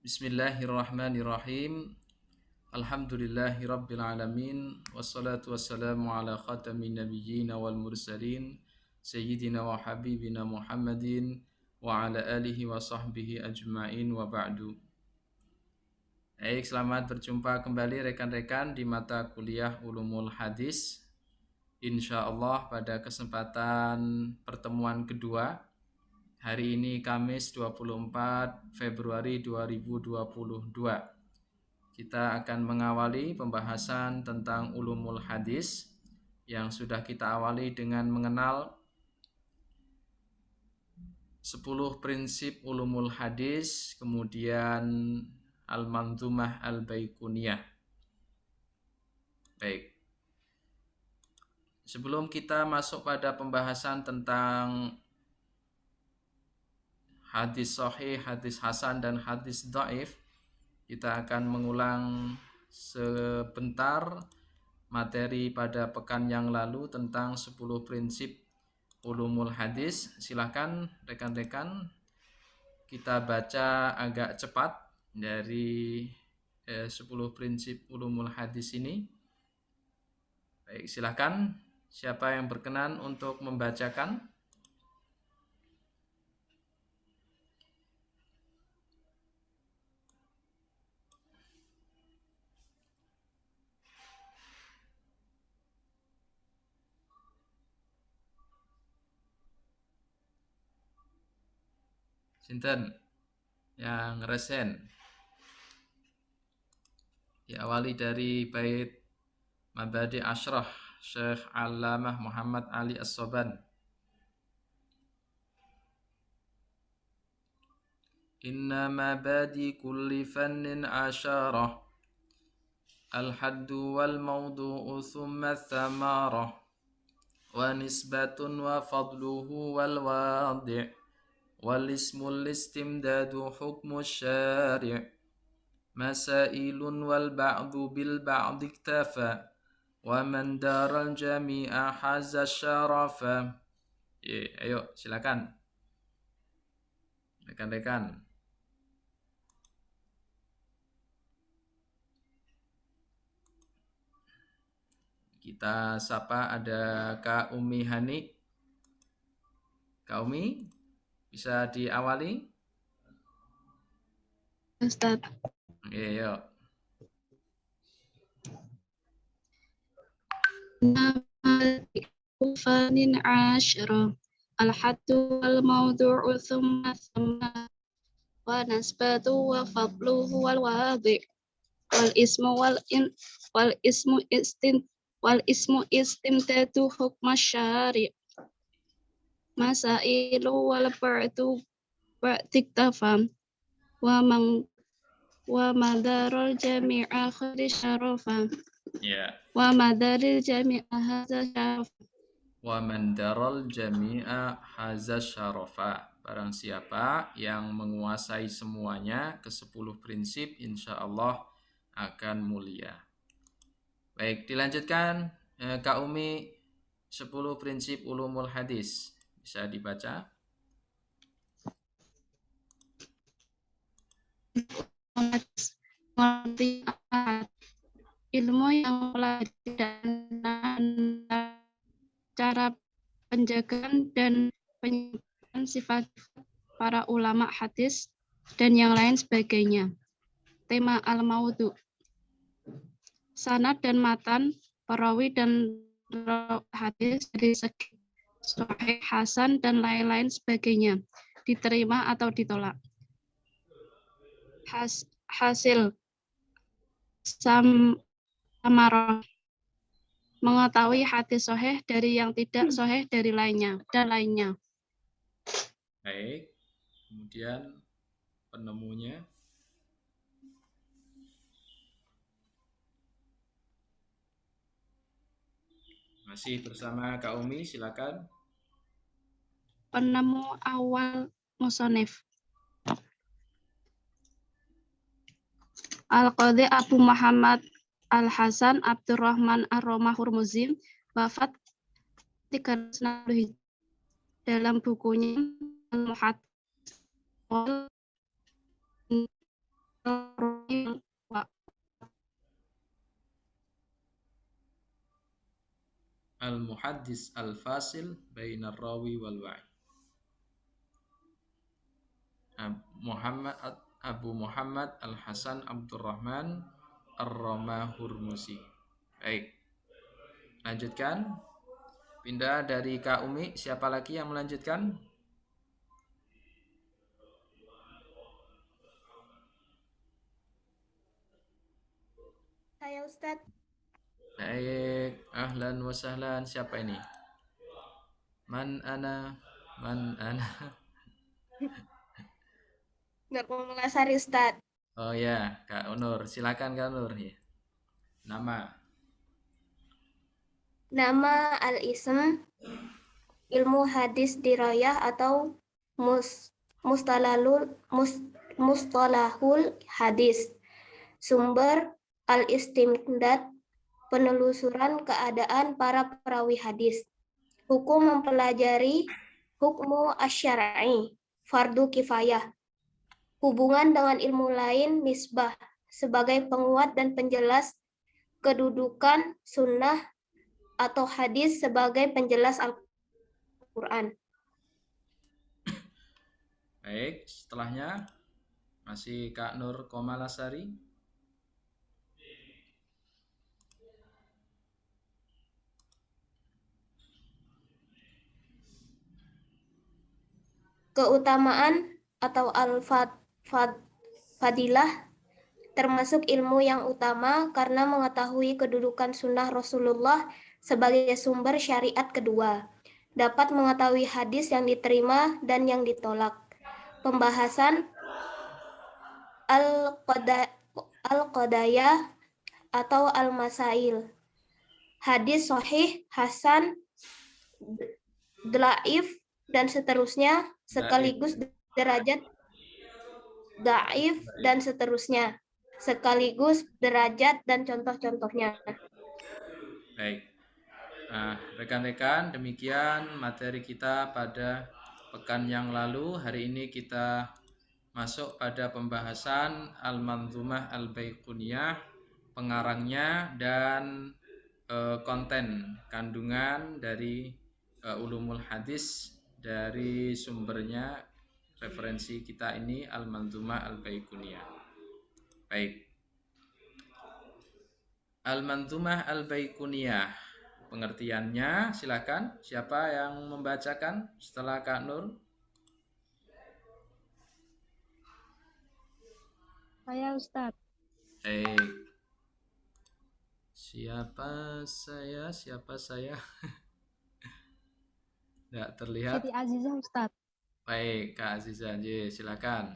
Bismillahirrahmanirrahim. Alhamdulillahi alamin. Wassalatu wassalamu ala khatamin nabiyyina wal mursalin Sayyidina wa habibina Muhammadin wa ala alihi wa sahbihi ajma'in wa ba'du. Baik, selamat berjumpa kembali rekan-rekan di mata kuliah Ulumul Hadis. Insyaallah pada kesempatan pertemuan kedua hari ini Kamis 24 Februari 2022. Kita akan mengawali pembahasan tentang ulumul hadis yang sudah kita awali dengan mengenal 10 prinsip ulumul hadis, kemudian Al-Manzumah Al-Baiquniyah. Baik. Sebelum kita masuk pada pembahasan tentang hadis sahih, hadis hasan, dan hadis dhaif, kita akan mengulang sebentar materi pada pekan yang lalu tentang 10 prinsip ulumul hadis. Silakan rekan-rekan kita baca agak cepat dari 10 prinsip ulumul hadis ini. Baik, silakan. Siapa yang berkenan untuk membacakan? Sinten yang resen? Diawali dari bait Mabadi Ashrah Syekh Allamah Muhammad Ali As-Soban. Inna mabadi kulli fannin asyarah al-haddu wal mawdu'u thumma thamarah wa nisbatun wa fadluhu wal wadi' wal ismul istimdadu hukmu syari' masailun wal ba'du bil ba'di iktafa wa man daral jami'a haza syarafa. Ayo silakan rekan-rekan. Kita sapa ada Kak Umi Hani. Kak Umi, bisa diawali? Ustaz. Oke, yuk. Fanin asyra al-haddu wal mawdu'u thumma wa nasbatu wa fadluhu wal wadi' wal ismu istimdadu hukma syari' masailu wal ba'du ba'diktafa wa madarul jami'a khadi syarafa. Ya. Wa madaril jami'a hadza syarafa. Wa man daral jami'a haza syarafa. Barang siapa yang menguasai semuanya ke-10 prinsip, insya Allah akan mulia. Baik, dilanjutkan Kak Umi, 10 prinsip ulumul hadis. Bisa dibaca? Ilmu yang mempelajari cara penjagaan dan penyimpanan sifat para ulama hadis dan yang lain sebagainya. Tema al-maudhu. Sanad dan matan, perawi dan hadis dari segi sahih, hasan, dan lain-lain sebagainya, diterima atau ditolak. Hasil samarah, mengetahui hadis sahih dari yang tidak sahih dari lainnya dan lainnya. Baik, kemudian penemunya. Masih bersama Kak Umi, silakan. Penemu awal musonif. Al-Qadhi Abu Muhammad Al-Hasan Abdurrahman Ar-Romah Hurmuzi wafat 360 dalam bukunya Al-Muhaddas Al-muhaddis al-fasil bainar rawi wal wa'i. Abu Muhammad Al-Hasan Abdurrahman Ar-Rama Hurmusi. Baik, lanjutkan. Pindah dari Kak Umi. Siapa lagi yang melanjutkan? Saya Ustadz. Baik, ahlan wa sahlan. Siapa ini? Man ana? Man ana? Nurul Lasari Ustadz. Oh ya, Kak Nur. Silakan Kak Nur. Ya. Nama. Nama al-ism ilmu hadis dirayah atau mustalahul hadis. Sumber al-istimdad, penelusuran keadaan para perawi hadis. Hukum mempelajari hukmu asy-syar'i, fardu kifayah. Hubungan dengan ilmu lain, nisbah, sebagai penguat dan penjelas kedudukan sunnah atau hadis sebagai penjelas Al-Quran. Baik, setelahnya masih Kak Nur Komalasari. Keutamaan atau al-fadilah termasuk ilmu yang utama karena mengetahui kedudukan sunnah Rasulullah sebagai sumber syariat kedua. Dapat mengetahui hadis yang diterima dan yang ditolak. Pembahasan al-qadaya atau al-masail. Hadis sahih, hasan, dhaif, dan seterusnya, sekaligus derajat dhaif dan seterusnya, sekaligus derajat dan contoh-contohnya. Baik. Nah, rekan-rekan, demikian materi kita pada pekan yang lalu. Hari ini kita masuk pada pembahasan Al-Manzumah Al-Baiquniyah, pengarangnya dan konten kandungan dari ulumul hadis dari sumbernya referensi kita ini Al-Manzumah Al-Baiquniyah. Baik. Al-Manzumah Al-Baiquniyah. Pengertiannya silakan. Siapa yang membacakan setelah Kak Nur? Saya Ustadz. Baik. Siapa saya? Tidak terlihat. Siti Azizah Ustadz. Baik, Kak Azizah, silakan.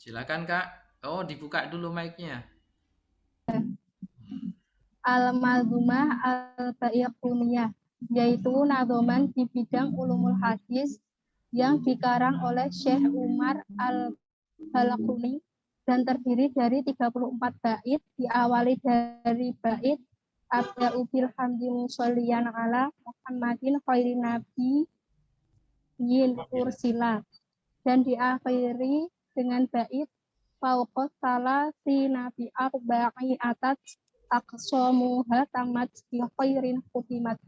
Silakan Kak. Oh, dibuka dulu mic-nya. Al-Manzumah Al-Baiquniyah, yaitu nazoman di bidang ulumul hadis yang dikarang oleh Syekh Umar Al-Baiquni dan terdiri dari 34 bait, diawali dari bait Abda'u bil hamdi musolliyan ala Muhammadin khairin nabi yin ursila, dan diakhiri dengan bait fauqos salah si nabi arba'i atas aqsamuha tamat bi khairin khutimat.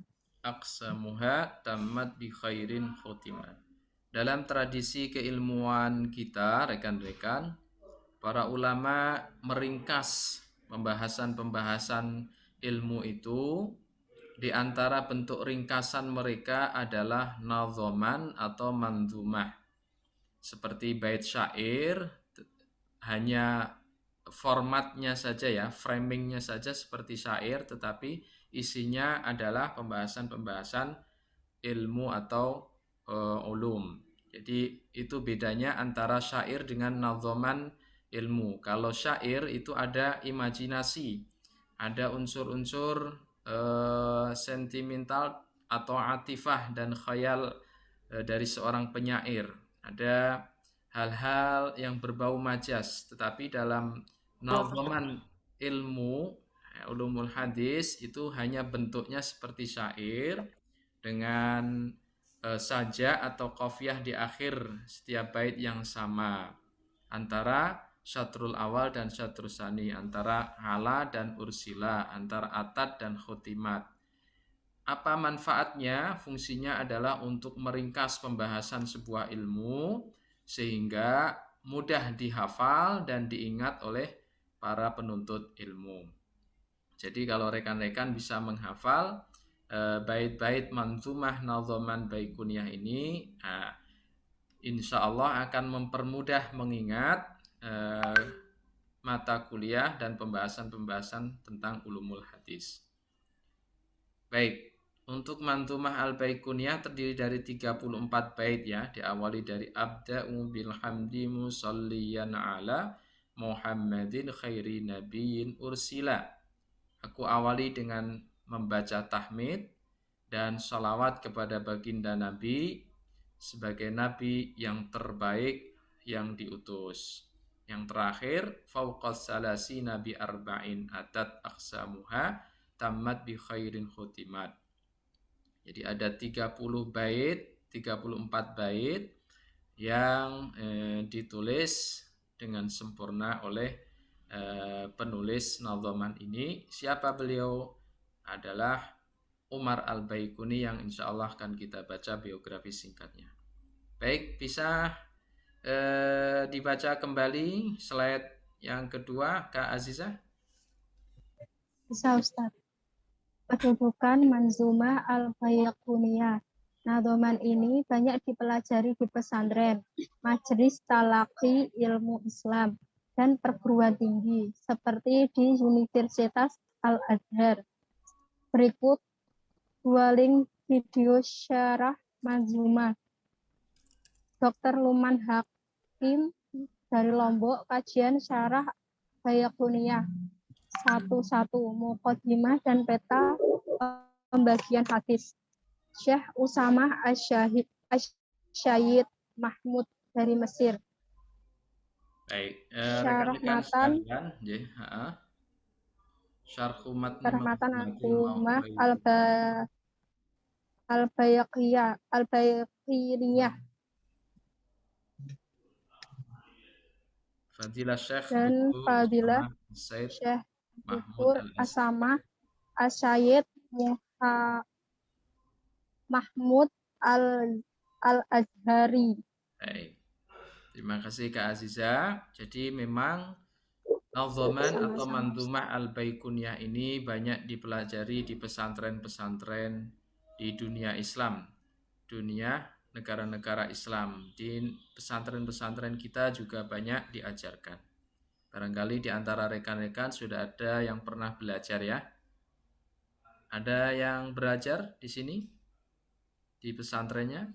Aqsamuha tamat bi khairin khutimat. Dalam tradisi keilmuan kita, rekan-rekan, para ulama meringkas pembahasan-pembahasan ilmu itu. Di antara bentuk ringkasan mereka adalah nadhoman atau manzumah. Seperti bait syair, hanya formatnya saja ya, framingnya saja seperti syair, tetapi isinya adalah pembahasan-pembahasan ilmu atau ulum. Jadi itu bedanya antara syair dengan nadhoman ilmu. Kalau syair itu ada imajinasi, ada unsur-unsur sentimental atau atifah dan khayal dari seorang penyair. Ada hal-hal yang berbau majas, tetapi dalam nadhaman ilmu ulumul hadis itu hanya bentuknya seperti syair, dengan saja atau qafiyah di akhir setiap bait yang sama antara syatrul awal dan syatrul sani, antara ala dan ursila, antara atad dan khotimat. Apa manfaatnya? Fungsinya adalah untuk meringkas pembahasan sebuah ilmu sehingga mudah dihafal dan diingat oleh para penuntut ilmu. Jadi kalau rekan-rekan bisa menghafal bait-bait manzumah nadhaman baikuniyah ini, insya Allah akan mempermudah mengingat mata kuliah dan pembahasan-pembahasan tentang ulumul hadis. Baik, untuk manzumah al-baikuniyah terdiri dari 34 bait ya, diawali dari abda'u bilhamdi musalliyan ala Muhammadin khairi nabiyyin ursila. Aku awali dengan membaca tahmid dan salawat kepada baginda Nabi sebagai Nabi yang terbaik yang diutus. Yang terakhir, fauqas salasi nabi arba'in atat aksamuha tamat bi khairin khotimat. Jadi ada 30 bait, 34 bait yang ditulis dengan sempurna oleh penulis nadhaman ini. Siapa beliau? Adalah Umar Al-Baikuni yang insya Allah akan kita baca biografi singkatnya. Baik, bisa dibaca kembali slide yang kedua, Kak Azizah? Bisa, Ustaz. Kedudukan Manzumah Al-Baikuniyah. Nadhaman ini banyak dipelajari di pesantren, majelis talaqi ilmu Islam, dan perguruan tinggi, seperti di Universitas Al-Azhar. Berikut 2 link video syarah Manzumah. Dr. Luman Hakim dari Lombok, kajian syarah Baikuniyah. 1 Muqaddimah dan peta pembagian hadis. Syekh Usamah Asy-Syaid Mahmud dari Mesir. Baik, Syarah rekan-rekan matan sekalian, syarhu matni matan Manzumah Al-Baikuniyah Fadilah Syekh dan Dr. Fadilah Said Syekh Mahmud Dr. Usamah Asy-Syaid Mahmud Al-Azhari. Baik. Terima kasih Kak Aziza. Jadi memang nadhaman atau manzumah al-baikuniyah ini banyak dipelajari di pesantren-pesantren di dunia Islam, dunia negara-negara Islam. Di pesantren-pesantren kita juga banyak diajarkan. Barangkali di antara rekan-rekan sudah ada yang pernah belajar ya. Ada yang belajar di sini? Di pesantrennya?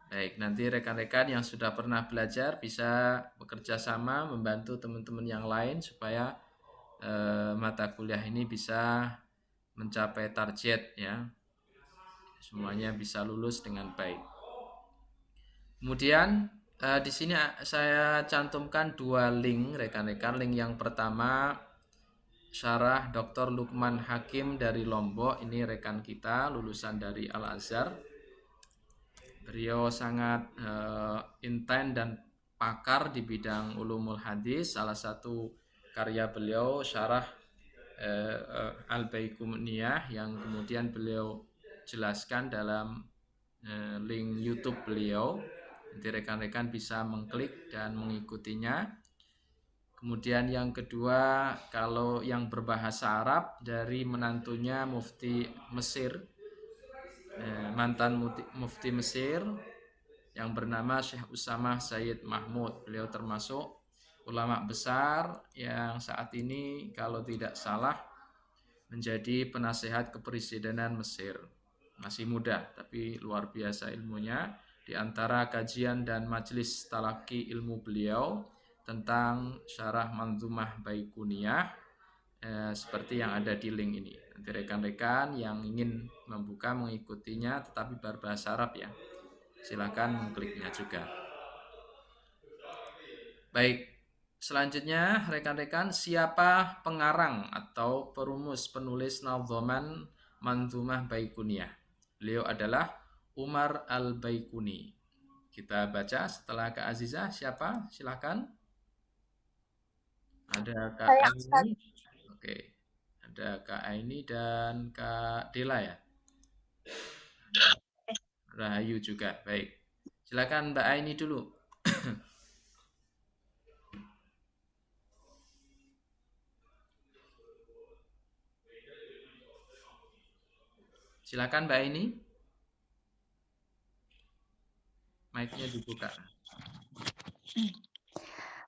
Baik, nanti rekan-rekan yang sudah pernah belajar bisa bekerja sama membantu teman-teman yang lain supaya mata kuliah ini bisa mencapai target ya. Semuanya bisa lulus dengan baik. Kemudian di sini saya cantumkan 2 link rekan-rekan. Link yang pertama syarah Dr. Lukman Hakim dari Lombok. Ini rekan kita lulusan dari Al-Azhar. Beliau sangat inten dan pakar di bidang ulumul hadis. Salah satu karya beliau syarah Al-Baikuniyah yang kemudian beliau jelaskan dalam link YouTube beliau. Nanti rekan-rekan bisa mengklik dan mengikutinya. Kemudian yang kedua, kalau yang berbahasa Arab dari menantunya Mufti Mesir, mantan Mufti Mesir yang bernama Syekh Usamah Sayyid Mahmud. Beliau termasuk ulama besar yang saat ini kalau tidak salah menjadi penasehat kepresidenan Mesir. Masih muda tapi luar biasa ilmunya. Di antara kajian dan majelis talaki ilmu beliau tentang syarah manzumah baikuniyah seperti yang ada di link ini. Nanti rekan-rekan yang ingin membuka mengikutinya tetapi berbahasa Arab ya, silakan mengkliknya juga. Baik, Selanjutnya, rekan-rekan, siapa pengarang atau perumus penulis nadhaman Manzumah Baikuniyah? Beliau adalah Umar Al-Baikuni. Kita baca setelah Kak Azizah. Siapa? Silakan. Ada Kak Saya, Aini. Oke. Ada Kak Aini dan Kak Dela ya. Rahayu juga. Baik. Silakan Mbak Aini dulu. Silakan Mbak Aini. Mic-nya dibuka.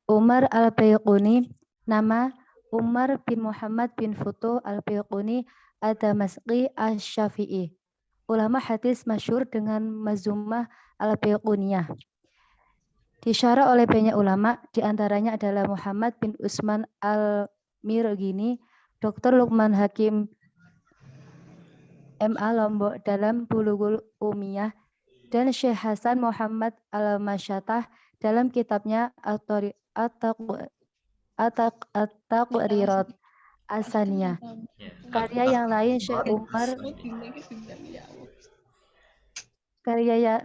Umar Al-Baiquni, nama Umar bin Muhammad bin Futuh Al-Baiquni Ad-Damasqi Asy-Syafi'i. Ulama hadis masyhur dengan Manzumah Al-Baiquniyah. Disyarah oleh banyak ulama, diantaranya adalah Muhammad bin Utsman Al-Mirghini, Dr. Lukman Hakim MA Lombok dalam Bulughul Umiyah, dan Syekh Hasan Muhammad Al-Masyatah dalam kitabnya At-Taqrirat As-Saniyah. Karya yang lain Syekh Umar karya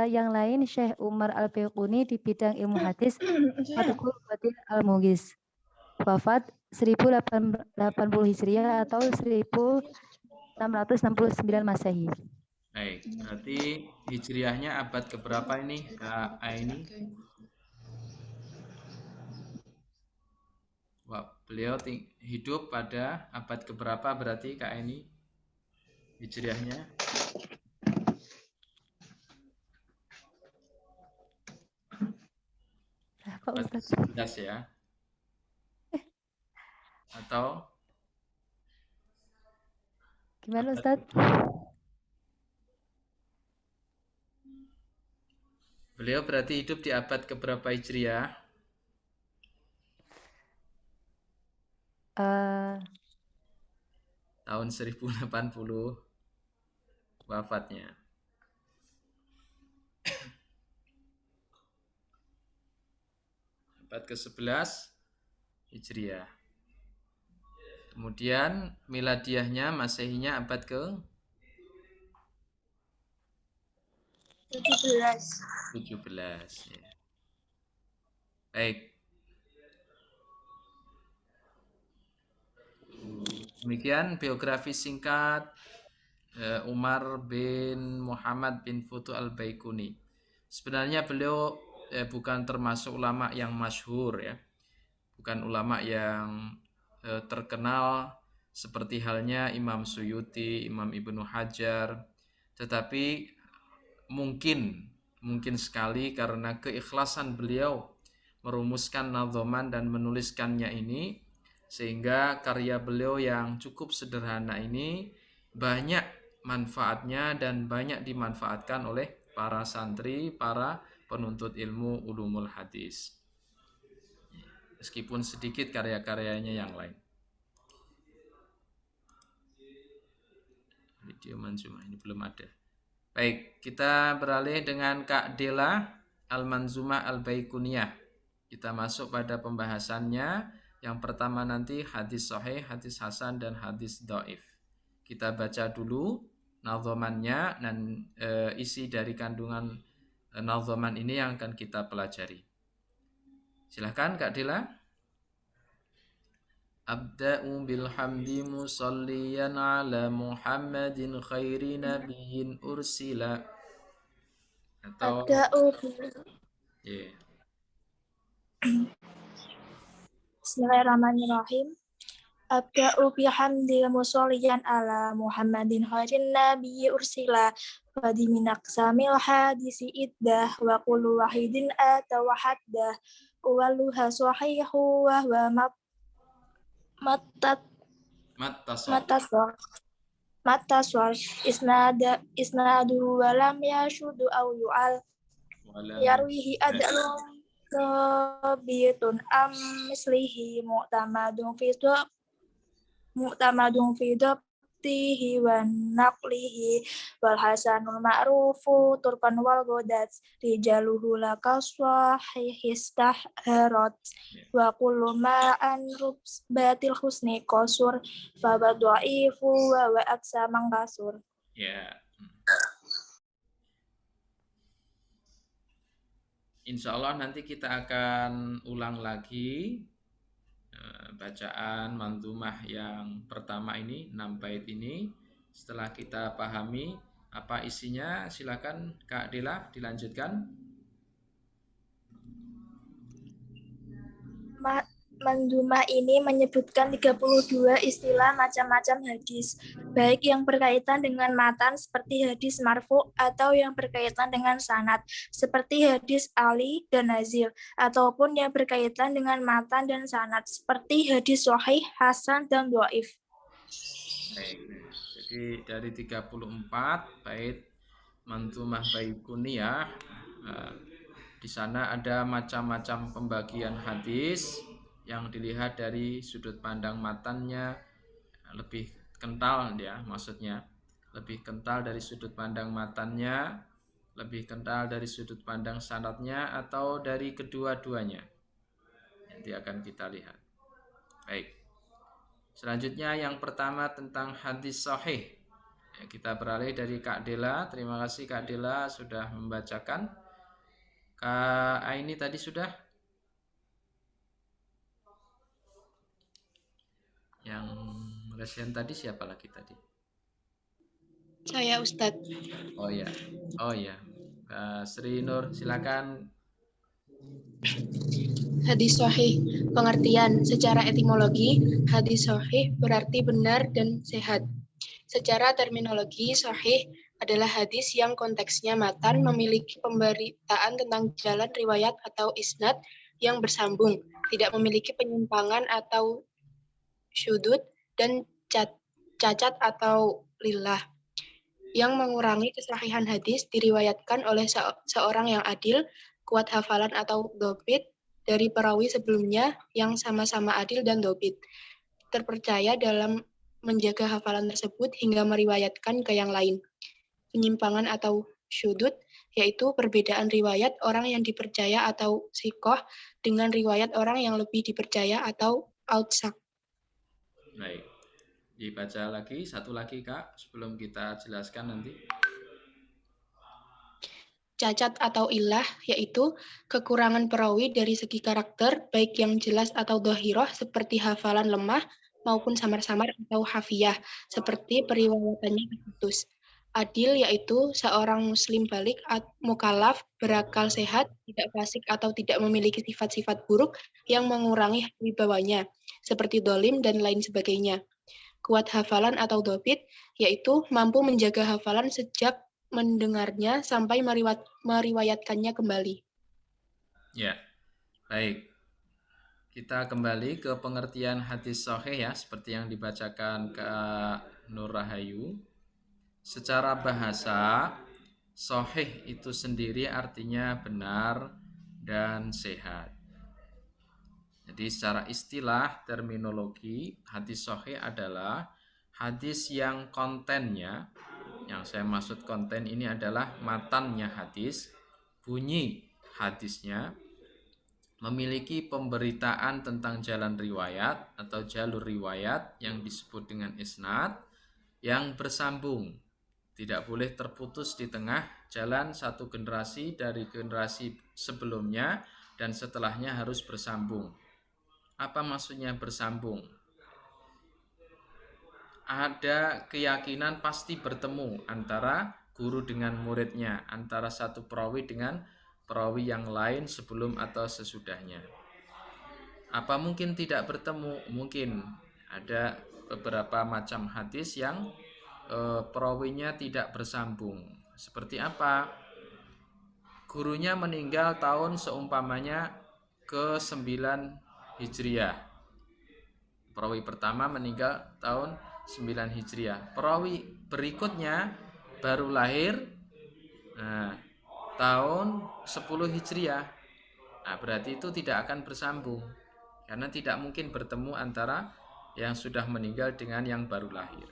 yang lain Syekh Umar Al-Baiquni di bidang ilmu hadis Fathul Qadir Al-Mughis. Wafat 1080 Hijriah atau 1669 Masehi. Baik, berarti hijriahnya abad keberapa ini Kak Aini? Wah, beliau hidup pada abad keberapa berarti Kak Aini? Hijriahnya? Abad 11 ya? Atau? Gimana Ustaz? Beliau berarti hidup di abad keberapa Hijriah? Tahun 1080 wafatnya. Abad ke-11 Hijriah. Kemudian miladiahnya, Masehinya abad ke 17 ya. Baik. Demikian biografi singkat Umar bin Muhammad bin Futuh Al-Baikuni. Sebenarnya beliau bukan termasuk ulama yang masyhur ya. Bukan ulama yang terkenal seperti halnya Imam Suyuti, Imam Ibnu Hajar, tetapi mungkin sekali karena keikhlasan beliau merumuskan nadhaman dan menuliskannya ini, sehingga karya beliau yang cukup sederhana ini banyak manfaatnya dan banyak dimanfaatkan oleh para santri, para penuntut ilmu ulumul hadis. Meskipun sedikit karya-karyanya yang lain. Video Manzumah ini belum ada. Baik, kita beralih dengan Kak Dela Al-Manzumah Al-Baikuniyah. Kita masuk pada pembahasannya. Yang pertama nanti hadis sahih, hadis hasan, dan hadis dhaif. Kita baca dulu nadhamannya dan isi dari kandungan nadhaman ini yang akan kita pelajari. Silahkan Kak Dela. Abda'u bilhamdi musalliyan ala Muhammadin khairi nabiyyin ursila. Atau yeah. Bismillahirrahmanirrahim. Abda'u bihamdi musalliyan ala Muhammadin khairin nabiyyi ursila wa di min aqsamil hadisi iddah wa kullu wahidin atawahaddah waluha sahihu wa huwa mataswar isnadu walam yashudu aw yu'al yarwihi adalum sabitun mislihi mu'tamadun fi dhab raftihi wa naqlihi wal hasanul ma'rufu turkan wal godat rijaluhu laka sahihistahharat wa kullu ma'an batil husni qasur fa badha'ifu wa aksa mangkasur. Ya. Insya Allah nanti kita akan ulang lagi bacaan manzumah yang pertama ini, 6 bait ini. Setelah kita pahami apa isinya, silakan Kak Dela dilanjutkan. Manzumah ini menyebutkan 32 istilah macam-macam hadis, baik yang berkaitan dengan matan seperti hadis marfu atau yang berkaitan dengan sanad seperti hadis Ali dan Nazil, ataupun yang berkaitan dengan matan dan sanad seperti hadis sahih, hasan, dan dhaif. Baik. Jadi dari 34 bait manzumah Baiquniyah, di sana ada macam-macam pembagian hadis yang dilihat dari sudut pandang matannya lebih kental, ya maksudnya lebih kental dari sudut pandang matannya, lebih kental dari sudut pandang sanadnya, atau dari kedua-duanya. Nanti akan kita lihat. Baik. Selanjutnya yang pertama tentang hadis sahih. Ya, kita beralih dari Kak Dela. Terima kasih Kak Dela sudah membacakan. Kak Aini tadi sudah? Yang resen tadi siapa lagi tadi? Saya Ustadz. Oh ya. Sri Nur, silakan. Hadis sahih. Pengertian secara etimologi, hadis sahih berarti benar dan sehat. Secara terminologi, sahih adalah hadis yang konteksnya matan, memiliki pemberitaan tentang jalan riwayat atau isnad yang bersambung, tidak memiliki penyimpangan atau syudud dan cacat atau lillah. Yang mengurangi kesahihan hadis diriwayatkan oleh seorang yang adil, kuat hafalan atau dhobit dari perawi sebelumnya yang sama-sama adil dan dhobit, terpercaya dalam menjaga hafalan tersebut hingga meriwayatkan ke yang lain. Penyimpangan atau syudud yaitu perbedaan riwayat orang yang dipercaya atau sikoh dengan riwayat orang yang lebih dipercaya atau autsak. Baik, dibaca lagi, satu lagi Kak, sebelum kita jelaskan nanti. Cacat atau ilah yaitu kekurangan perawi dari segi karakter, baik yang jelas atau dhahiroh seperti hafalan lemah maupun samar-samar atau hafiyah seperti periwayatannya terputus. Adil yaitu seorang muslim balik mukallaf, berakal sehat, tidak fasik atau tidak memiliki sifat-sifat buruk yang mengurangi wibawanya seperti dolim dan lain sebagainya. Kuat hafalan atau dhobit yaitu mampu menjaga hafalan sejak mendengarnya sampai meriwayatkannya kembali. Ya, baik. Kita kembali ke pengertian hadis sahih ya, seperti yang dibacakan ke Nur Rahayu. Secara bahasa, sahih itu sendiri artinya benar dan sehat. Jadi secara istilah terminologi, hadis sahih adalah hadis yang kontennya, yang saya maksud konten ini adalah matannya hadis, bunyi hadisnya, memiliki pemberitaan tentang jalan riwayat atau jalur riwayat yang disebut dengan isnad yang bersambung. Tidak boleh terputus di tengah jalan satu generasi dari generasi sebelumnya dan setelahnya harus bersambung. Apa maksudnya bersambung? Ada keyakinan pasti bertemu antara guru dengan muridnya, antara satu perawi dengan perawi yang lain sebelum atau sesudahnya. Apa mungkin tidak bertemu? Mungkin. Ada beberapa macam hadis yang perawinya tidak bersambung. Seperti apa? Gurunya meninggal tahun seumpamanya ke-9 Hijriah. Perawi pertama meninggal tahun 9 Hijriah. Perawi berikutnya baru lahir tahun 10 Hijriah. Nah, berarti itu tidak akan bersambung. Karena tidak mungkin bertemu antara yang sudah meninggal dengan yang baru lahir.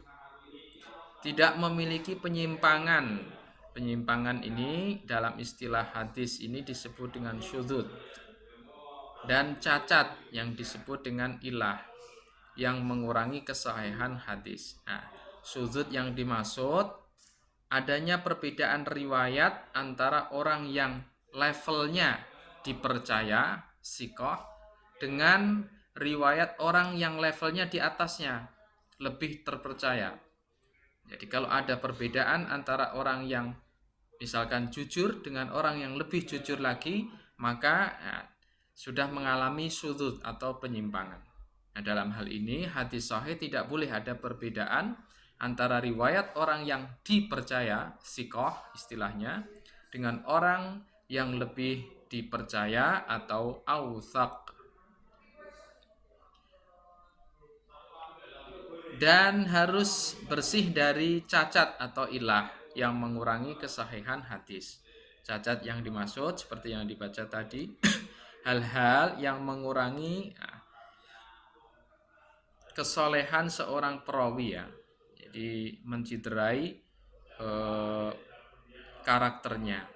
tidak memiliki penyimpangan. Penyimpangan ini dalam istilah hadis ini disebut dengan syudzud. Dan cacat yang disebut dengan ilah yang mengurangi kesahihan hadis. Nah, syudzud yang dimaksud adanya perbedaan riwayat antara orang yang levelnya dipercaya, siqah, dengan riwayat orang yang levelnya di atasnya, lebih terpercaya. Jadi kalau ada perbedaan antara orang yang misalkan jujur dengan orang yang lebih jujur lagi, maka sudah mengalami syudzud atau penyimpangan. Nah, dalam hal ini hadis sahih tidak boleh ada perbedaan antara riwayat orang yang dipercaya, siqah istilahnya, dengan orang yang lebih dipercaya atau authaq. Dan harus bersih dari cacat atau ilah yang mengurangi kesahihan hadis. Cacat yang dimaksud seperti yang dibaca tadi, hal-hal yang mengurangi kesolehan seorang perawi ya. Jadi menciderai karakternya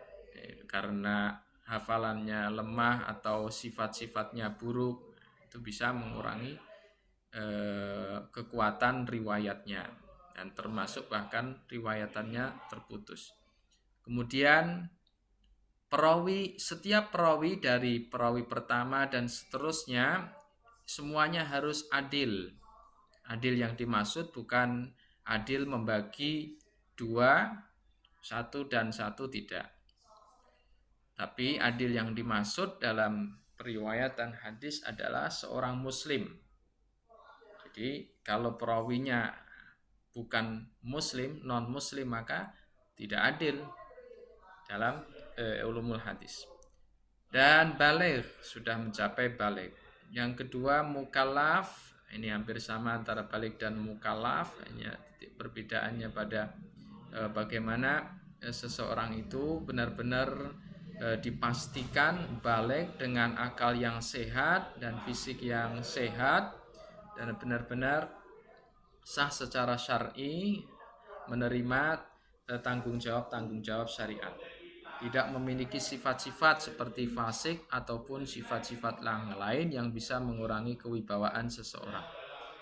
karena hafalannya lemah atau sifat-sifatnya buruk, itu bisa mengurangi kekuatan riwayatnya dan termasuk bahkan riwayatannya terputus. Kemudian setiap perawi dari perawi pertama dan seterusnya semuanya harus adil. Adil yang dimaksud bukan adil membagi 2, 1 dan 1 tidak. Tapi adil yang dimaksud dalam periwayatan hadis adalah seorang muslim. Jadi kalau perawinya bukan muslim, non muslim, maka tidak adil dalam ulumul hadis. Dan baligh, sudah mencapai baligh. Yang kedua mukallaf, ini hampir sama antara baligh dan mukallaf, hanya perbedaannya pada bagaimana seseorang itu benar-benar dipastikan baligh dengan akal yang sehat dan fisik yang sehat dan benar-benar sah secara syar'i menerima tanggung jawab syariat. Tidak memiliki sifat-sifat seperti fasik ataupun sifat-sifat lain yang bisa mengurangi kewibawaan seseorang.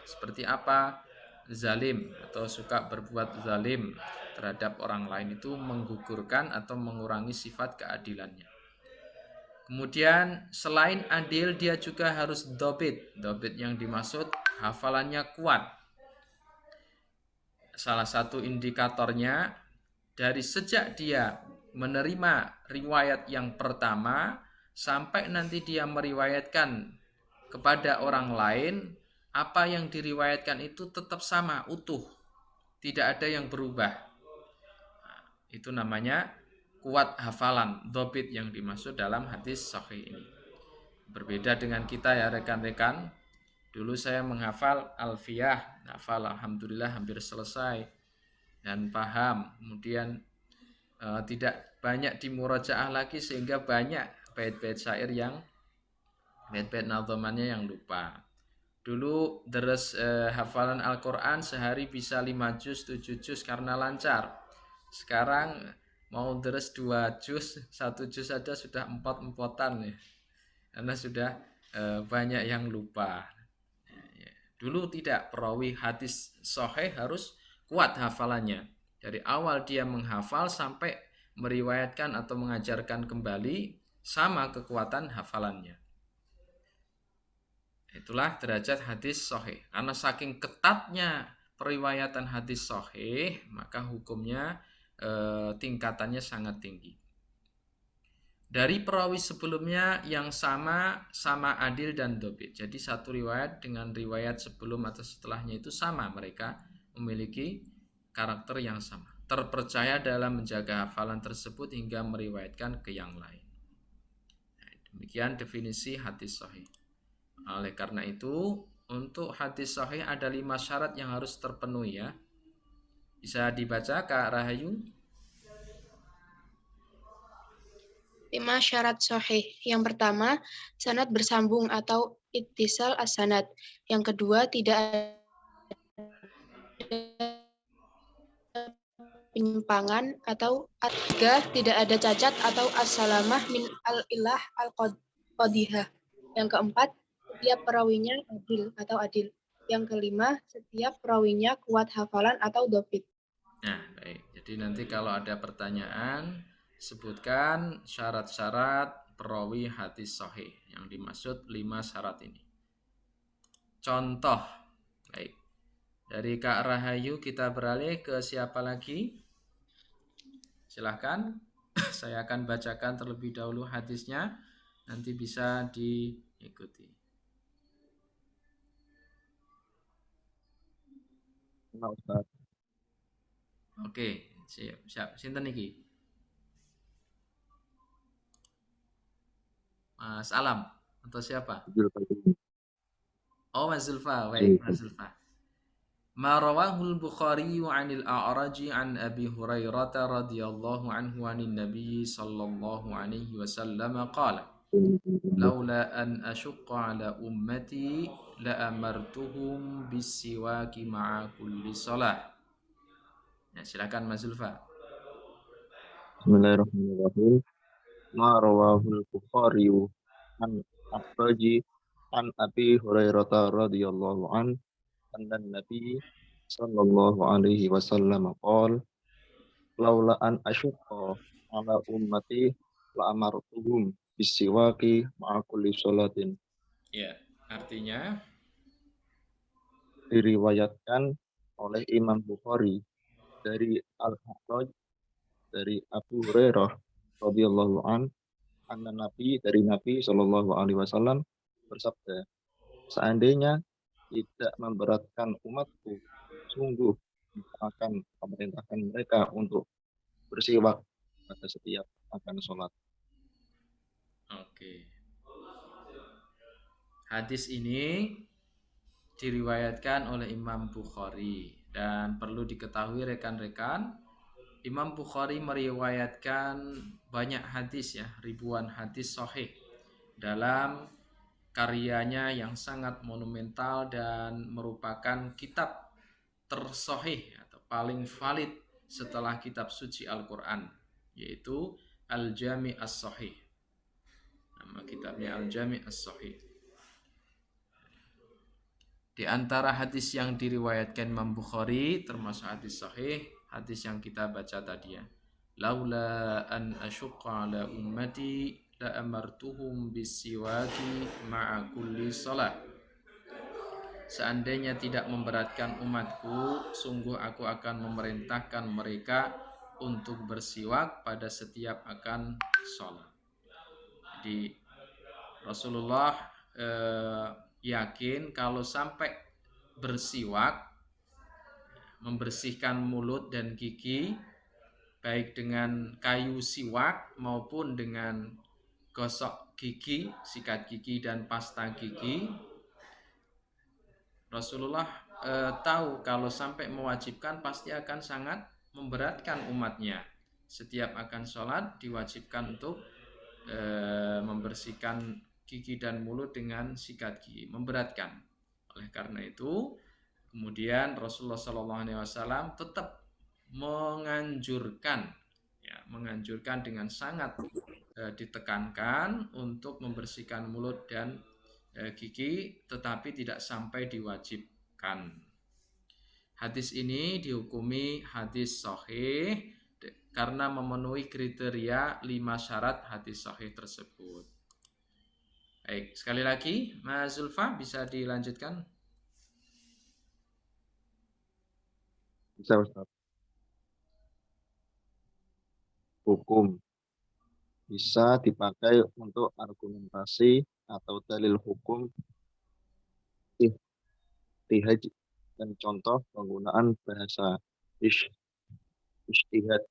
Seperti apa? Zalim atau suka berbuat zalim terhadap orang lain itu menggugurkan atau mengurangi sifat keadilannya. Kemudian selain adil dia juga harus dobit. Dobit yang dimaksud hafalannya kuat. Salah satu indikatornya dari sejak dia menerima riwayat yang pertama sampai nanti dia meriwayatkan kepada orang lain, apa yang diriwayatkan itu tetap sama, utuh. Tidak ada yang berubah. Nah, itu namanya kuat hafalan, dobit yang dimaksud dalam hadis sahih ini. Berbeda dengan kita ya rekan-rekan. Dulu saya menghafal alfiyah, hafal alhamdulillah hampir selesai dan paham. Kemudian tidak banyak dimurajaah lagi sehingga banyak bait-bait syair yang bait-bait nadhamannya yang lupa. Dulu deres hafalan Al-Quran sehari bisa 5 juz, 7 juz karena lancar. Sekarang mau deres 2 juz, 1 juz saja sudah 4-4-an ya. Karena sudah banyak yang lupa. Dulu tidak, perawi hadis sahih harus kuat hafalannya. Dari awal dia menghafal sampai meriwayatkan atau mengajarkan kembali sama kekuatan hafalannya. Itulah derajat hadis sahih. Karena saking ketatnya periwayatan hadis sahih, maka hukumnya tingkatannya sangat tinggi. Dari perawi sebelumnya yang sama adil dan dobit. Jadi satu riwayat dengan riwayat sebelum atau setelahnya itu sama, mereka memiliki karakter yang sama. Terpercaya dalam menjaga hafalan tersebut hingga meriwayatkan ke yang lain. Nah, demikian definisi hadis sahih. Oleh karena itu, untuk hadis sahih ada 5 syarat yang harus terpenuhi ya. Bisa dibaca Kak Rahayu? 5 syarat sahih. Yang pertama, sanad bersambung atau ittisal as-sanad. Yang kedua, tidak ada penyimpangan, atau tiga, tidak ada cacat atau as-salamah min al-ilah al-qadihah. Yang keempat, setiap perawinya adil. Yang kelima, setiap perawinya kuat hafalan atau dhabit. Nah, baik. Jadi nanti kalau ada pertanyaan, sebutkan syarat-syarat perawi hadis sahih. Yang dimaksud 5 syarat ini. Contoh. Baik. Dari Kak Rahayu kita beralih ke siapa lagi? Silahkan. Saya akan bacakan terlebih dahulu hadisnya. Nanti bisa diikuti. Nah, Ustaz. Oke, siap. Sinten iki? Mas Alam atau siapa? Oh, Mas Zulfa. Baik, Mas Zulfa. Ma rawahul Bukhari 'anil A'raji 'an Abi Hurairah radhiyallahu anhu 'anin Nabiy sallallahu alaihi wasallam qala laula an ashqa 'ala ummati la amartuhum bis-siwaki ma'a kulli shalah. Ya, silakan Mas Zulfa. Bismillahirrahmanirrahim. Ma rawahul Bukhari an A'raji an Abi Hurairah radhiyallahu an anna Nabi sallallahu alaihi wasallam qala laula an asyqa ala ummati la amartuhum bisiwaki ma'a kulli sholatin. Ya, artinya Diriwayatkan oleh Imam Bukhari dari Al-A'raj dari Abu Hurairah radhiyallahu an anna Nabi dari Nabi sallallahu alaihi wasallam bersabda, seandainya tidak memberatkan umatku, sungguh akan memerintahkan mereka untuk bersiwak pada setiap akan sholat. Oke. Hadis ini diriwayatkan oleh Imam Bukhari dan perlu diketahui rekan-rekan, Imam Bukhari meriwayatkan banyak hadis ya, ribuan hadis sahih dalam karyanya yang sangat monumental dan merupakan kitab tersahih atau paling valid setelah kitab suci Al-Quran, yaitu Al-Jami' As-Sahih. Nama kitabnya Al-Jami' As-Sahih. Di antara hadis yang diriwayatkan Imam Bukhari termasuk hadis sahih, hadis yang kita baca tadi ya. Laula an asyqa ala ummati la amartuhum bisiwaki ma'a kulli shalah. Seandainya tidak memberatkan umatku, sungguh aku akan memerintahkan mereka untuk bersiwak pada setiap akan sholat. Jadi Rasulullah yakin kalau sampai bersiwak, membersihkan mulut dan gigi, baik dengan kayu siwak maupun dengan gosok gigi, sikat gigi dan pasta gigi, Rasulullah tahu kalau sampai mewajibkan pasti akan sangat memberatkan umatnya. Setiap akan sholat diwajibkan untuk membersihkan gigi dan mulut dengan sikat gigi, memberatkan. Oleh karena itu, kemudian Rasulullah SAW tetap menganjurkan dengan sangat ditekankan untuk membersihkan mulut dan gigi, tetapi tidak sampai diwajibkan. Hadis ini dihukumi hadis sahih karena memenuhi kriteria 5 syarat hadis sahih tersebut. Baik, sekali lagi Mas Zulfa bisa dilanjutkan? Bisa, Ustaz. Hukum bisa dipakai untuk argumentasi atau dalil hukum, ijtihad, dan contoh penggunaan bahasa ijtihad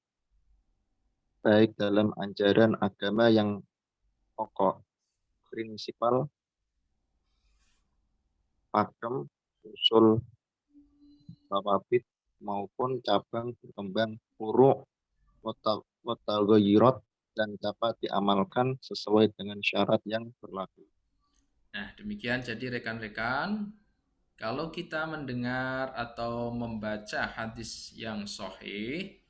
baik dalam ajaran agama yang pokok, prinsipal, pakem, usul, tawabit, maupun cabang berkembang, furu', wataghayyurat, dan dapat diamalkan sesuai dengan syarat yang berlaku. Nah, demikian jadi rekan-rekan, kalau kita mendengar atau membaca hadis yang sahih,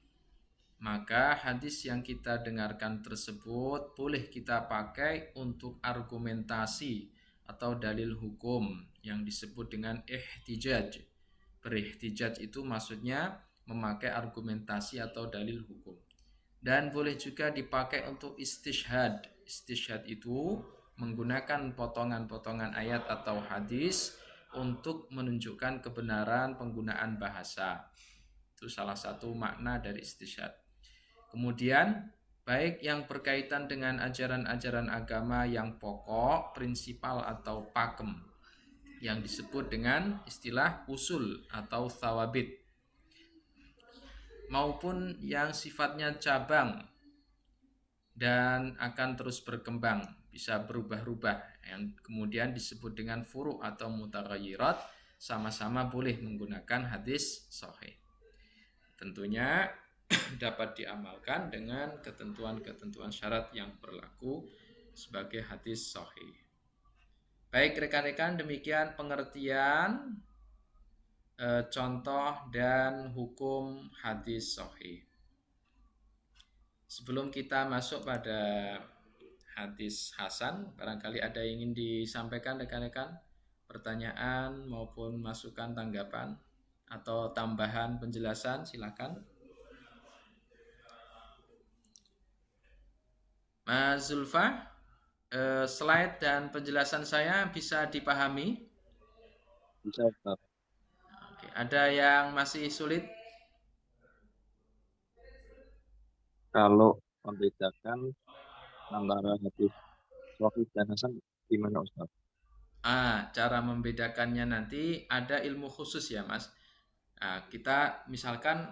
maka hadis yang kita dengarkan tersebut boleh kita pakai untuk argumentasi atau dalil hukum yang disebut dengan ihtijaj. Berihtijaj itu maksudnya memakai argumentasi atau dalil hukum. Dan boleh juga dipakai untuk istishhad. Istishhad itu menggunakan potongan-potongan ayat atau hadis untuk menunjukkan kebenaran penggunaan bahasa. Itu salah satu makna dari istishhad. Kemudian, baik yang berkaitan dengan ajaran-ajaran agama yang pokok, prinsipal atau pakem, yang disebut dengan istilah usul atau thawabit, maupun yang sifatnya cabang dan akan terus berkembang, bisa berubah-ubah, yang kemudian disebut dengan furu' atau mutaghayyirat, sama-sama boleh menggunakan hadis sahih. Tentunya dapat diamalkan dengan ketentuan-ketentuan syarat yang berlaku sebagai hadis sahih. Baik rekan-rekan, demikian pengertian contoh dan hukum hadis sahih. Sebelum kita masuk pada hadis hasan, barangkali ada yang ingin disampaikan rekan-rekan, pertanyaan maupun masukan, tanggapan atau tambahan penjelasan, silakan. Mas Zulfa, slide dan penjelasan saya bisa dipahami? Bisa, Ustaz. Oke, ada yang masih sulit? Kalau membedakan antara hadis sahih dan hasan gimana, Ustaz? Cara membedakannya nanti ada ilmu khusus ya, Mas. Kita misalkan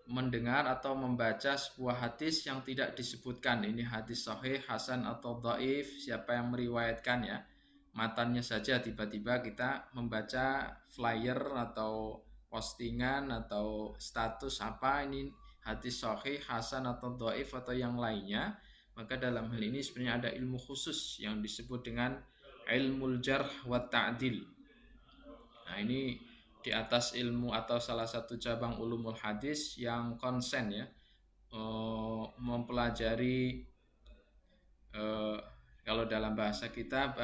mendengar atau membaca sebuah hadis yang tidak disebutkan ini hadis sahih, hasan atau dhaif, siapa yang meriwayatkan ya, matanya saja, tiba-tiba kita membaca flyer atau postingan atau status apa ini hadis sahih, hasan atau dhaif atau yang lainnya, maka dalam hal ini sebenarnya ada ilmu khusus yang disebut dengan ilmul jarh wa ta'dil. Nah, ini di atas ilmu atau salah satu cabang ulumul hadis yang konsen ya, mempelajari kalau dalam bahasa kita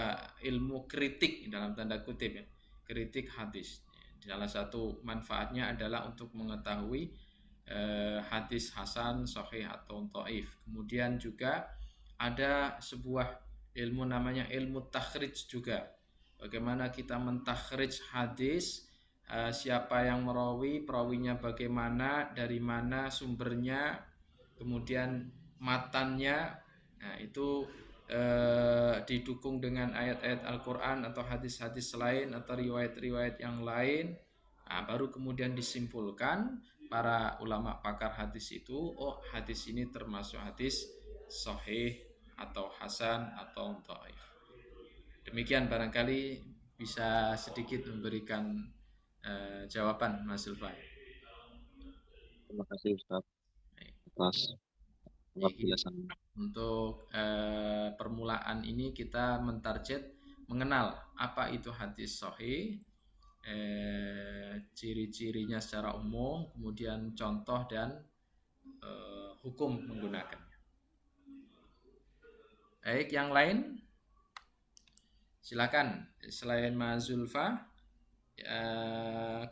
ilmu kritik dalam tanda kutip ya, kritik hadis. Salah satu manfaatnya adalah untuk mengetahui hadis hasan, sahih atau dhaif. Kemudian juga ada sebuah ilmu namanya ilmu takhrij juga. Bagaimana kita mentakhrij hadis, siapa yang merawi, perawinya bagaimana, dari mana sumbernya, kemudian matannya. Nah, itu didukung dengan ayat-ayat Al-Quran atau hadis-hadis lain atau riwayat-riwayat yang lain. Nah, baru kemudian disimpulkan para ulama pakar hadis itu, oh hadis ini termasuk hadis sahih atau hasan atau dhaif. Demikian barangkali bisa sedikit memberikan jawaban Mas Zulfa. Terima kasih Ustaz atas penjelasan. Untuk permulaan ini kita mentarget mengenal apa itu hadis sahih, ciri-cirinya secara umum, kemudian contoh dan hukum menggunakannya. Baik, yang lain silakan. Selain Mas Zulfa,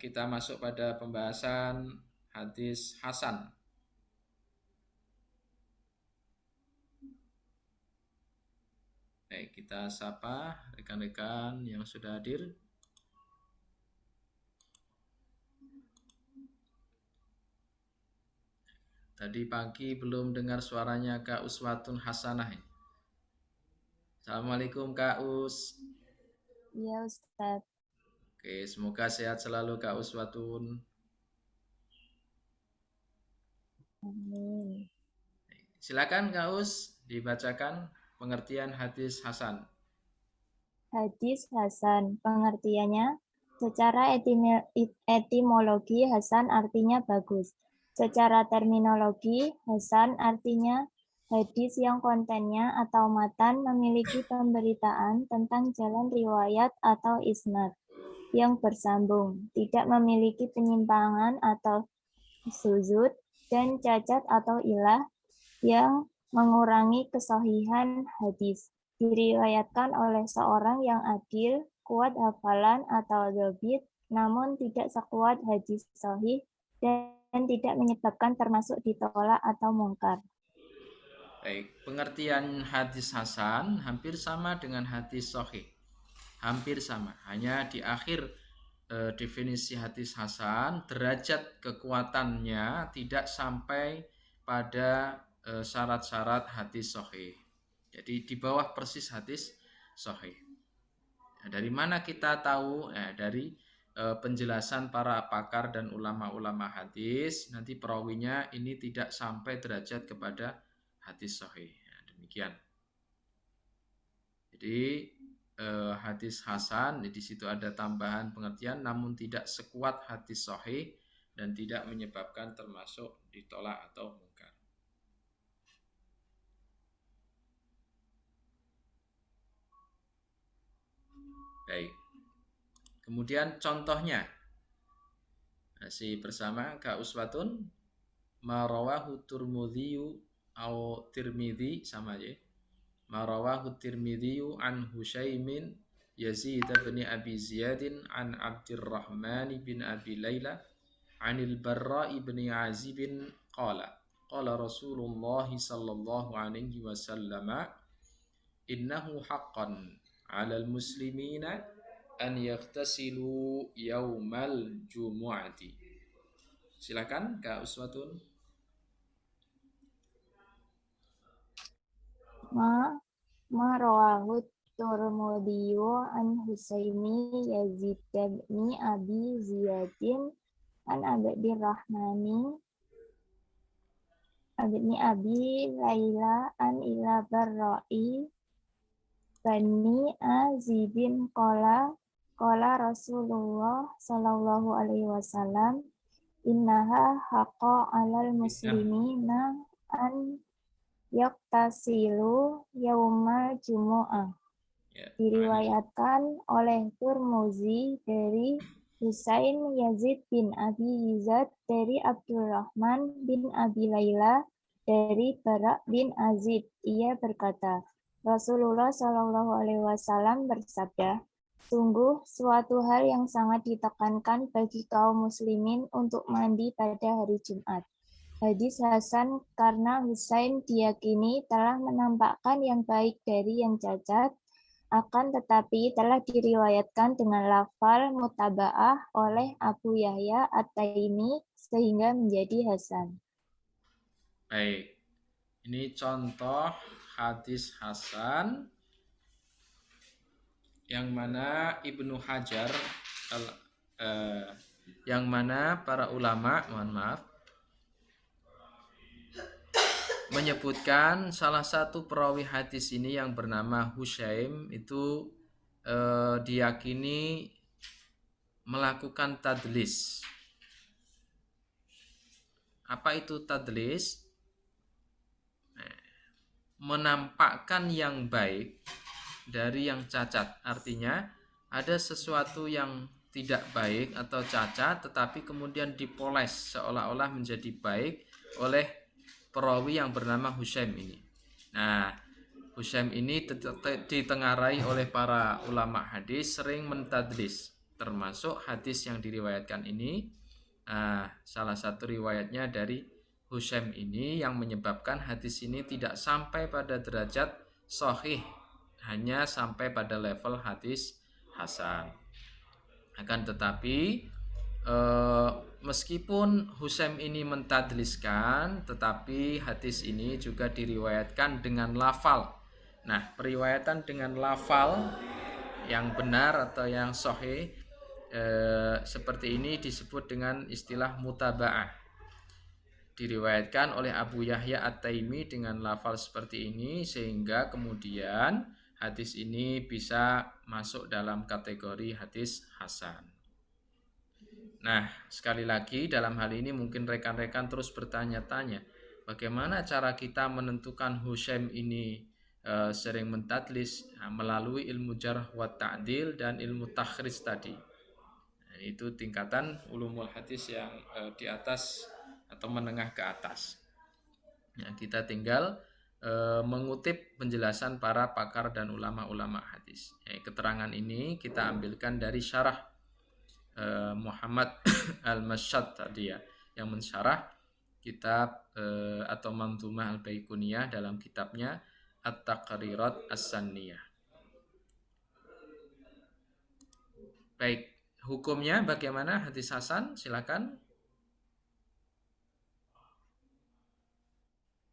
kita masuk pada pembahasan hadis hasan. Baik, kita sapa rekan-rekan yang sudah hadir. Tadi pagi belum dengar suaranya Kak Uswatun Hasanah. Assalamualaikum Kak Us. Iya Ustaz. Oke, semoga sehat selalu Kak Uswatun. Amin. Silakan Kak Us, dibacakan pengertian hadis hasan. Hadis hasan, pengertiannya secara etimologi hasan artinya bagus. Secara terminologi hasan artinya hadis yang kontennya atau matan memiliki pemberitaan tentang jalan riwayat atau isnad yang bersambung, tidak memiliki penyimpangan atau suzud, dan cacat atau ilah yang mengurangi kesahihan hadis. Diriwayatkan oleh seorang yang adil, kuat hafalan atau dhabit, namun tidak sekuat hadis sahih dan tidak menyebabkan termasuk ditolak atau mungkar. Baik, pengertian hadis hasan hampir sama dengan hadis sahih. Hampir sama, hanya di akhir definisi hadis hasan derajat kekuatannya tidak sampai pada syarat-syarat hadis sahih. Jadi di bawah persis hadis sahih. Nah, dari mana kita tahu? Dari penjelasan para pakar dan ulama-ulama hadis, nanti perawinya ini tidak sampai derajat kepada hadis sahih. Nah, demikian. Jadi hadis hasan di situ ada tambahan pengertian, namun tidak sekuat hadis sahih dan tidak menyebabkan termasuk ditolak atau mungkar. Baik. Kemudian contohnya masih bersama ka uswatun ma rawahu Tirmidzi atau Tirmidzi sama aja. Ma rawahu Tirmidzi an Husyaimin Yazid bin Abi Ziyad an Abdurrahman bin Abi Laila anil Barra bin Azib qala qala Rasulullah sallallahu alaihi wasallam innahu haqqan 'alal muslimina an yaghtasilu yaumal jumu'ati. Silakan Kak Uswatun. Ma rawahu Tirmidzi an Husaini Yazid bin Abi Ziyadin an Abdurrahmani bin Abi Laila an ila Barra'i Bani Azibin qala Rasulullah sallallahu alaihi wasallam innaha haqqa 'alal muslimina an yaktasilu yaumal jumu'ah. Diriwayatkan oleh Tirmidzi dari Husain Yazid bin Abi Yazid dari Abdurrahman bin Abi Laila dari Bara' bin Azib. Ia berkata, Rasulullah Shallallahu Alaihi Wasallam bersabda, sungguh suatu hal yang sangat ditekankan bagi kaum muslimin untuk mandi pada hari Jumat. Hadis hasan karena Husain diyakini telah menampakkan yang baik dari yang cacat, akan tetapi telah diriwayatkan dengan lafal mutaba'ah oleh Abu Yahya At-Taimi sehingga menjadi hasan. Baik, ini contoh hadis hasan yang mana Ibnu Hajar, yang mana para ulama, mohon maaf, menyebutkan salah satu perawi hadis ini yang bernama Husyaim itu diyakini melakukan tadlis. Apa itu tadlis? Menampakkan yang baik dari yang cacat. Artinya ada sesuatu yang tidak baik atau cacat tetapi kemudian dipoles seolah-olah menjadi baik oleh perawi yang bernama Husyaim ini. Nah, Husyaim ini ditengarai oleh para ulama hadis sering mentadlis, termasuk hadis yang diriwayatkan ini. Salah satu riwayatnya dari Husyaim ini yang menyebabkan hadis ini tidak sampai pada derajat sahih, hanya sampai pada level hadis hasan. Akan tetapi meskipun Husyaim ini mentadliskan, tetapi hadis ini juga diriwayatkan dengan lafal. Nah, periwayatan dengan lafal yang benar atau yang sahih seperti ini disebut dengan istilah mutaba'ah. Diriwayatkan oleh Abu Yahya At-Taimi dengan lafal seperti ini sehingga kemudian hadis ini bisa masuk dalam kategori hadis hasan. Nah, sekali lagi dalam hal ini mungkin rekan-rekan terus bertanya-tanya, bagaimana cara kita menentukan Husyaim ini sering mentadlis melalui ilmu jarh wa ta'dil dan ilmu takhrij tadi. Nah, itu tingkatan ulumul hadis yang di atas atau menengah ke atas. Ya, kita tinggal mengutip penjelasan para pakar dan ulama-ulama hadis. Keterangan ini kita ambilkan dari syarah Muhammad Al-Mashad tadi ya, yang mensyarah kitab atau Manzumah Al-Baiquniyah dalam kitabnya At-Taqrirat As-Sanniyah. Baik, hukumnya bagaimana hadis hasan? Silakan.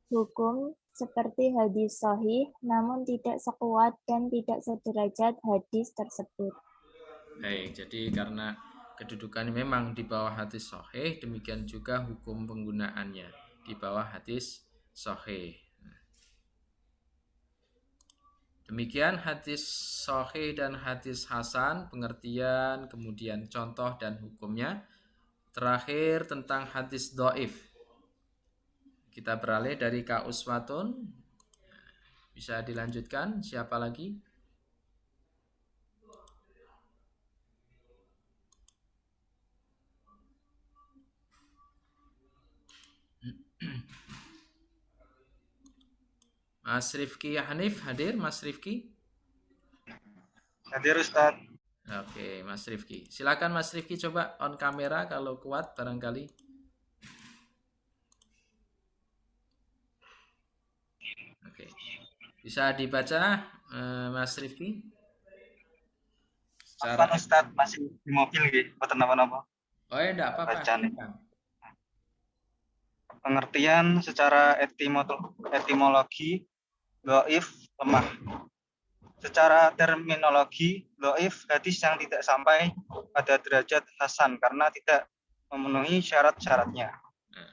Hukum seperti hadis sahih, namun tidak sekuat dan tidak sederajat hadis tersebut. Baik, jadi karena kedudukannya memang di bawah hadis sahih, demikian juga hukum penggunaannya di bawah hadis sahih. Demikian hadis sahih dan hadis hasan, pengertian, kemudian contoh dan hukumnya. Terakhir tentang hadis dhaif. Kita beralih dari ka uswatun. Bisa dilanjutkan, siapa lagi? Mas Rifki Hanif hadir, Mas Rifki? Hadir Ustaz. Oke, Mas Rifki. Silakan Mas Rifki, coba on kamera kalau kuat barangkali. Oke. Bisa dibaca Mas Rifki? Apa Ustaz, masih di mobil gitu, boten napa-napa. Oh ya, enggak apa-apa. Pengertian secara etimologi dhaif lemah. Secara terminologi dhaif hadis yang tidak sampai pada derajat hasan karena tidak memenuhi syarat-syaratnya. Nah,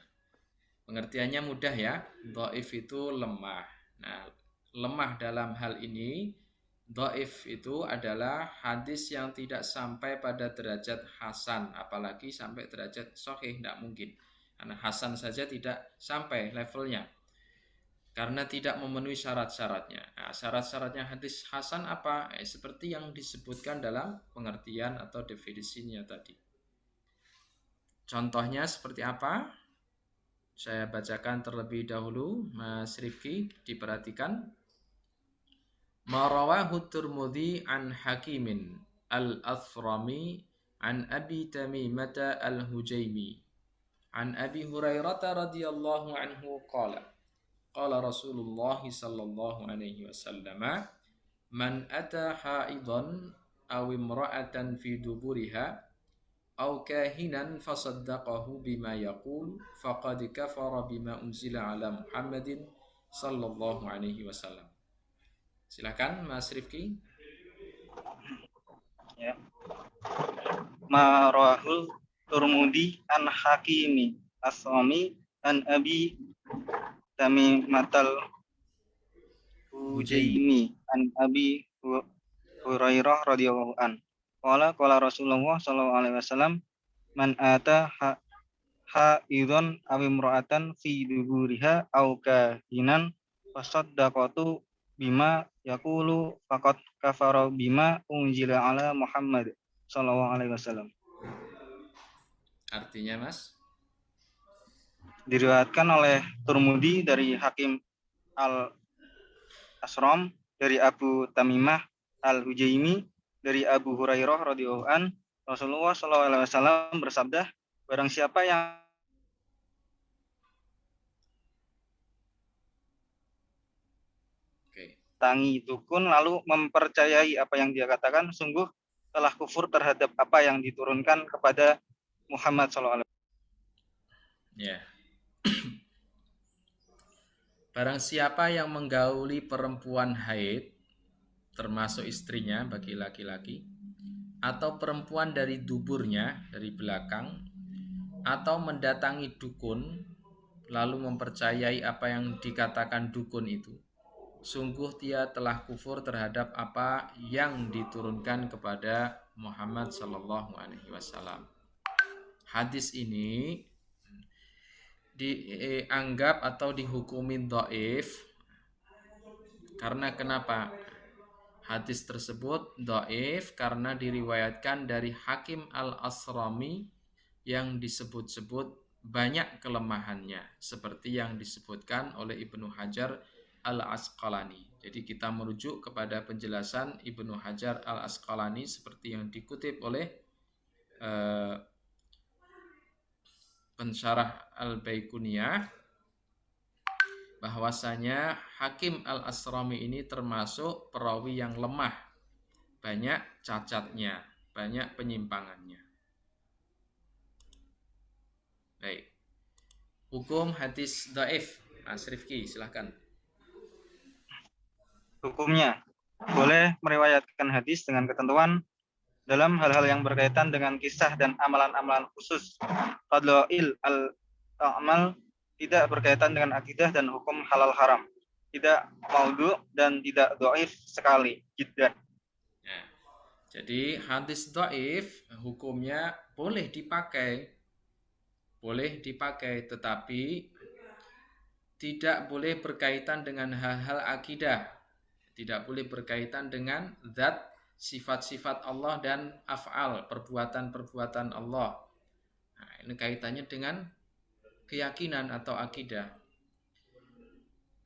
pengertiannya mudah ya. Dhaif itu lemah. Nah, lemah dalam hal ini, dhaif itu adalah hadis yang tidak sampai pada derajat hasan, apalagi sampai derajat sahih, tidak mungkin. Karena hasan saja tidak sampai levelnya, karena tidak memenuhi syarat-syaratnya. Nah, syarat-syaratnya hadis hasan apa? Seperti yang disebutkan dalam pengertian atau definisinya tadi. Contohnya seperti apa? Saya bacakan terlebih dahulu, Mas Rifki, diperhatikan. Marawahu Tirmidzi an Hakimin al-Athrami an Abi Tamimata al-Hujaimi an Abi Hurairah radhiyallahu anhu qala qala Rasulullah sallallahu alaihi wasallam man ata haidan aw imra'atan fi duburiha aw kahinan fasaddaqahu bima yaqul faqad kafara bima unzila ala Muhammadin sallallahu alaihi wasallam. Silakan Mas Rifki. Ya. Marahul Tirmidzi an Hakimi As-Sami an Abi Tamimatal Hujaimi an Abi Hurairah radhiyallahu an. Qala Rasulullah sallallahu alaihi wasallam man ata haidon aw imra'atan fi duburiha aw kahinan fasaddaqatu bima yaqulu faqad kafara bima unzila ala Muhammad sallallahu alaihi wasallam. Artinya, Mas? Diriwayatkan oleh Tirmidzi dari Hakim al-Asram, dari Abu Tamimah al-Hujaimi, dari Abu Hurairah radhiyallahu an, Rasulullah sallallahu alaihi wasallam bersabda, barang siapa yang tangi dukun lalu mempercayai apa yang dia katakan, sungguh telah kufur terhadap apa yang diturunkan kepada Muhammad SAW. Ya. Barang siapa yang menggauli perempuan haid, termasuk istrinya bagi laki-laki, atau perempuan dari duburnya, dari belakang, atau mendatangi dukun, lalu mempercayai apa yang dikatakan dukun itu, sungguh dia telah kufur terhadap apa yang diturunkan kepada Muhammad sallallahu alaihi wasallam. Hadis ini dianggap atau dihukumi dhaif karena kenapa? Hadis tersebut dhaif karena diriwayatkan dari Hakim al-Asrami yang disebut-sebut banyak kelemahannya seperti yang disebutkan oleh Ibnu Hajar Al-Asqalani. Jadi kita merujuk kepada penjelasan Ibnu Hajar Al-Asqalani seperti yang dikutip oleh pensyarah Al-Baiquniyah, bahwasanya Hakim Al-Asrami ini termasuk perawi yang lemah, banyak cacatnya, banyak penyimpangannya. Baik. Hukum hadis dhaif. Mas Rifki, silakan. Hukumnya, boleh meriwayatkan hadis dengan ketentuan dalam hal-hal yang berkaitan dengan kisah dan amalan-amalan khusus. Fadlail al-amal tidak berkaitan dengan akidah dan hukum halal haram. Tidak maudhu dan tidak dhaif sekali. Jiddan. Ya. Jadi hadis dhaif hukumnya boleh dipakai, tetapi tidak boleh berkaitan dengan hal-hal akidah, tidak boleh berkaitan dengan zat, sifat-sifat Allah dan af'al, perbuatan-perbuatan Allah. Nah, ini kaitannya dengan keyakinan atau akidah.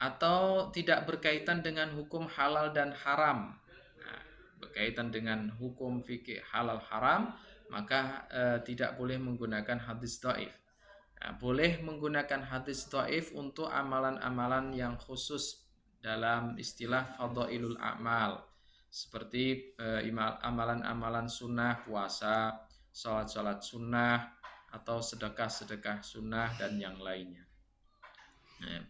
Atau tidak berkaitan dengan hukum halal dan haram. Nah, berkaitan dengan hukum fikih halal haram, maka tidak boleh menggunakan hadis dhaif. Nah, boleh menggunakan hadis dhaif untuk amalan-amalan yang khusus dalam istilah fadhailul a'mal, seperti amalan-amalan sunnah, puasa, salat-salat sunnah, atau sedekah-sedekah sunnah dan yang lainnya. Nah,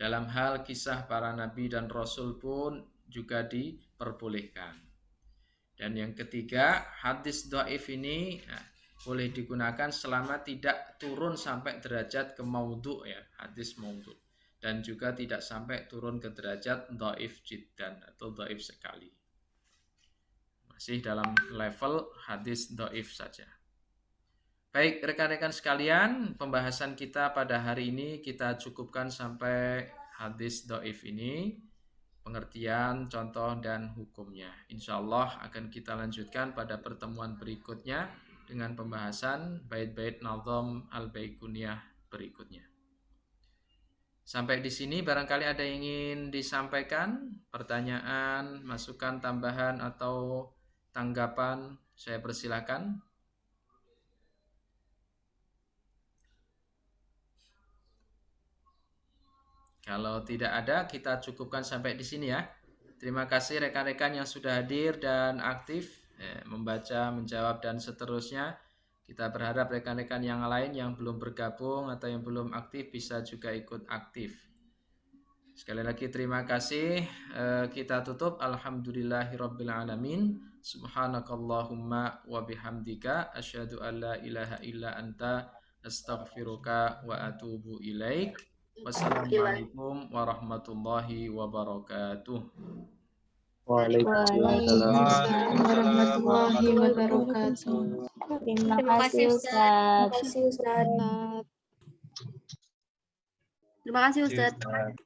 dalam hal kisah para nabi dan rasul pun juga diperbolehkan. Dan yang ketiga, hadis dhaif ini boleh digunakan selama tidak turun sampai derajat ke maudhu, ya, hadis maudhu, dan juga tidak sampai turun ke derajat dhaif jiddan atau dhaif sekali. Masih dalam level hadis dhaif saja. Baik, rekan-rekan sekalian, pembahasan kita pada hari ini kita cukupkan sampai hadis dhaif ini, pengertian, contoh, dan hukumnya. Insya Allah akan kita lanjutkan pada pertemuan berikutnya dengan pembahasan bait-bait nazam Al-Baiquniyah berikutnya. Sampai di sini barangkali ada yang ingin disampaikan, pertanyaan, masukan, tambahan, atau tanggapan, saya persilakan. Kalau tidak ada, kita cukupkan sampai di sini ya. Terima kasih rekan-rekan yang sudah hadir dan aktif membaca, menjawab, dan seterusnya. Kita berharap rekan-rekan yang lain yang belum bergabung atau yang belum aktif bisa juga ikut aktif. Sekali lagi terima kasih. Kita tutup. Alhamdulillahirabbil alamin. Subhanakallahumma wa bihamdika asyhadu an la ilaha illa anta astaghfiruka wa atubu ilaik. Wassalamualaikum warahmatullahi wabarakatuh. Waalaikumsalam warahmatullahi wabarakatuh. Terima kasih Ustaz. Terima kasih Ustaz. Ustaz.